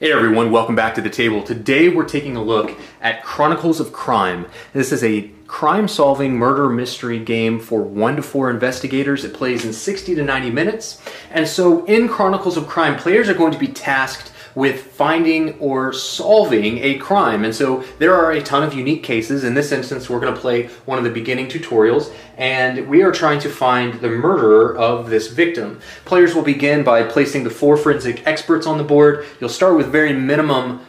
Hey everyone, welcome back to the table. Today we're taking a look at Chronicles of Crime. This is a crime-solving murder mystery game for 1 to 4 investigators. It plays in 60 to 90 minutes. And so in Chronicles of Crime, players are going to be tasked with finding or solving a crime. And so there are a ton of unique cases. In this instance, we're going to play one of the beginning tutorials, and we are trying to find the murderer of this victim. Players will begin by placing the 4 forensic experts on the board. You'll start with very minimum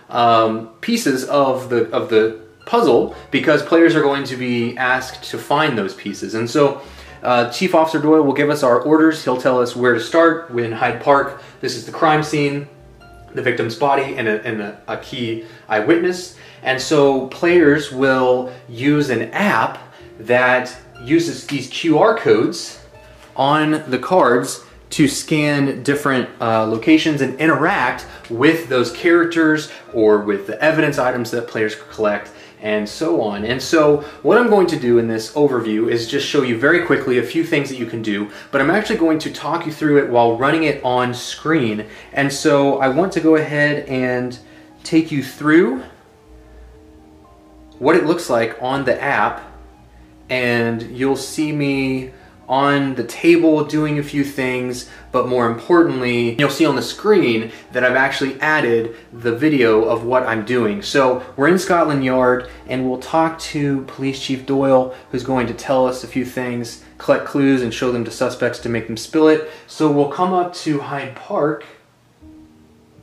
pieces of the puzzle, because players are going to be asked to find those pieces. And so Chief Officer Doyle will give us our orders. He'll tell us where to start. We're in Hyde Park. This is the crime scene, the victim's body, and a key eyewitness. And so players will use an app that uses these QR codes on the cards to scan different locations and interact with those characters or with the evidence items that players collect, and so on. And so what I'm going to do in this overview is just show you very quickly a few things that you can do, but I'm actually going to talk you through it while running it on screen. And so I want to go ahead and take you through what it looks like on the app, and you'll see me on the table doing a few things, but more importantly, you'll see on the screen that I've actually added the video of what I'm doing. So we're in Scotland Yard, and we'll talk to Police Chief Doyle, who's going to tell us a few things, collect clues, and show them to suspects to make them spill it. So we'll come up to Hyde Park,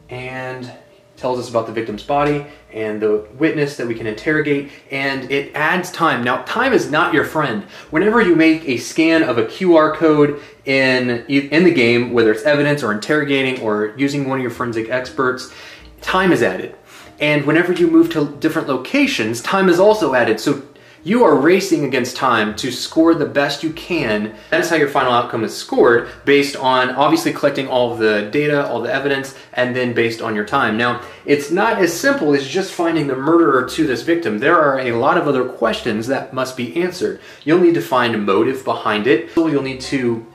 and tells us about the victim's body and the witness that we can interrogate, and it adds time. Now, time is not your friend. Whenever you make a scan of a QR code in the game, whether it's evidence or interrogating or using one of your forensic experts, time is added. And whenever you move to different locations, time is also added. So you are racing against time to score the best you can. That is how your final outcome is scored, based on obviously collecting all of the data, all the evidence, and then based on your time. Now, it's not as simple as just finding the murderer to this victim. There are a lot of other questions that must be answered. You'll need to find a motive behind it. You'll need to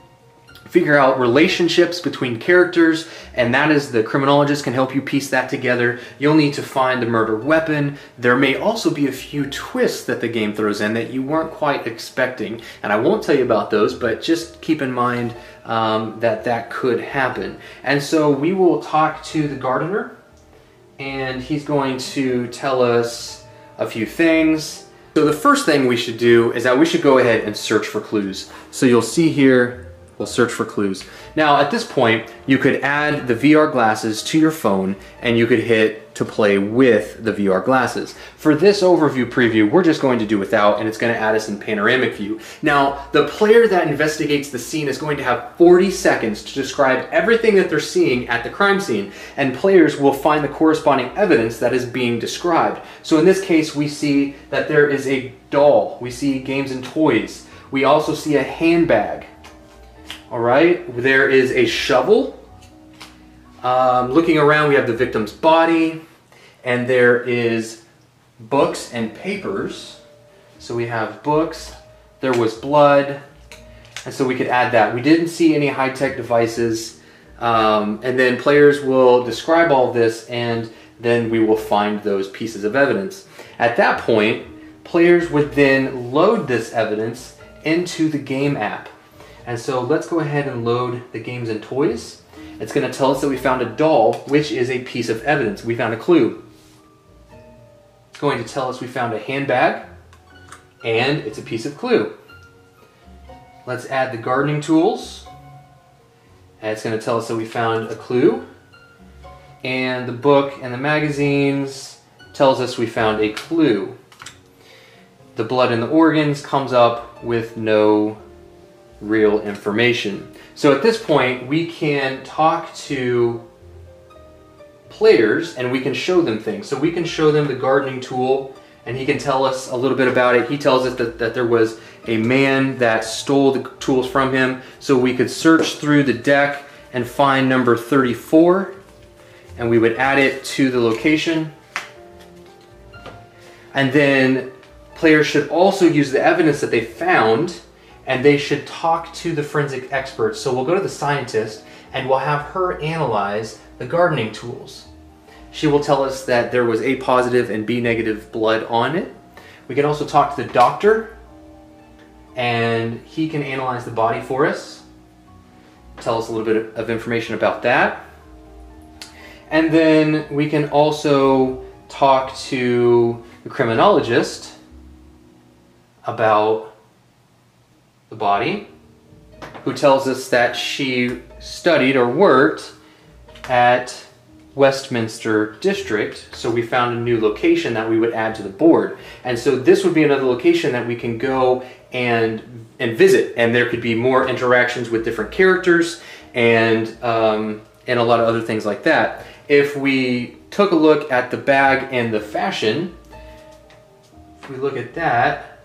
figure out relationships between characters, and that is the criminologist can help you piece that together. You'll need to find the murder weapon. There may also be a few twists that the game throws in that you weren't quite expecting, and I won't tell you about those, but just keep in mind that could happen. And so we will talk to the gardener, and he's going to tell us a few things. So the first thing we should do is that we should go ahead and search for clues. So you'll see here, we'll search for clues. Now, at this point, you could add the VR glasses to your phone, and you could hit to play with the VR glasses. For this overview preview, we're just going to do without, and it's going to add us in panoramic view. Now, the player that investigates the scene is going to have 40 seconds to describe everything that they're seeing at the crime scene, and players will find the corresponding evidence that is being described. So in this case, we see that there is a doll. We see games and toys. We also see a handbag. All right, there is a shovel. Looking around, we have the victim's body, and there is books and papers. So we have books, there was blood, and so we could add that. We didn't see any high-tech devices, and then players will describe all this, and then we will find those pieces of evidence. At that point, players would then load this evidence into the game app. And so let's go ahead and load the games and toys. It's going to tell us that we found a doll, which is a piece of evidence. We found a clue. It's going to tell us we found a handbag, and it's a piece of clue. Let's add the gardening tools. And it's going to tell us that we found a clue. And the book and the magazines tells us we found a clue. The blood and the organs comes up with no real information. So at this point, we can talk to players and we can show them things. So we can show them the gardening tool, and he can tell us a little bit about it. He tells us that there was a man that stole the tools from him. So we could search through the deck and find number 34, and we would add it to the location. And then players should also use the evidence that they found, and they should talk to the forensic experts. So we'll go to the scientist, and we'll have her analyze the gardening tools. She will tell us that there was A positive and B negative blood on it. We can also talk to the doctor, and he can analyze the body for us, tell us a little bit of information about that. And then we can also talk to the criminologist about the body, who tells us that she studied or worked at Westminster District, so we found a new location that we would add to the board. And so this would be another location that we can go and visit, and there could be more interactions with different characters and a lot of other things like that. If we took a look at the bag and the fashion, if we look at that,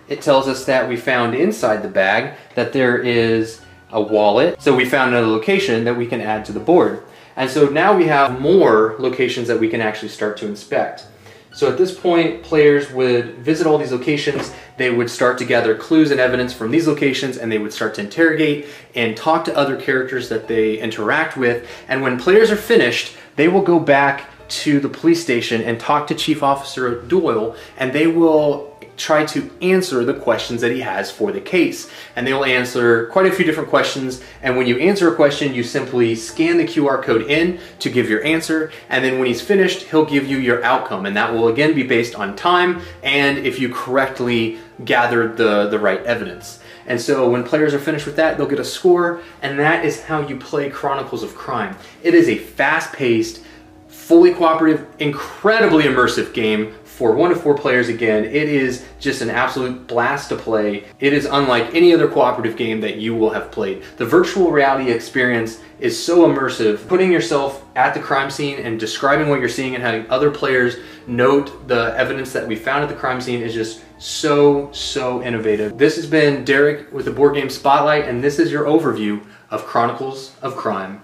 it tells us that we found inside the bag that there is a wallet. So we found another location that we can add to the board. And so now we have more locations that we can actually start to inspect. So at this point, players would visit all these locations, they would start to gather clues and evidence from these locations, and they would start to interrogate and talk to other characters that they interact with. And when players are finished, they will go back to the police station and talk to Chief Officer Doyle, and they will try to answer the questions that he has for the case. And they will answer quite a few different questions, and when you answer a question, you simply scan the QR code in to give your answer, and then when he's finished, he'll give you your outcome, and that will again be based on time and if you correctly gathered the right evidence. And so when players are finished with that, they'll get a score, and that is how you play Chronicles of Crime. It is a fast-paced, fully cooperative, incredibly immersive game for 1 to 4 players. Again, it is just an absolute blast to play. It is unlike any other cooperative game that you will have played. The virtual reality experience is so immersive. Putting yourself at the crime scene and describing what you're seeing and having other players note the evidence that we found at the crime scene is just so innovative. This has been Derek with the Board Game Spotlight, and this is your overview of Chronicles of Crime.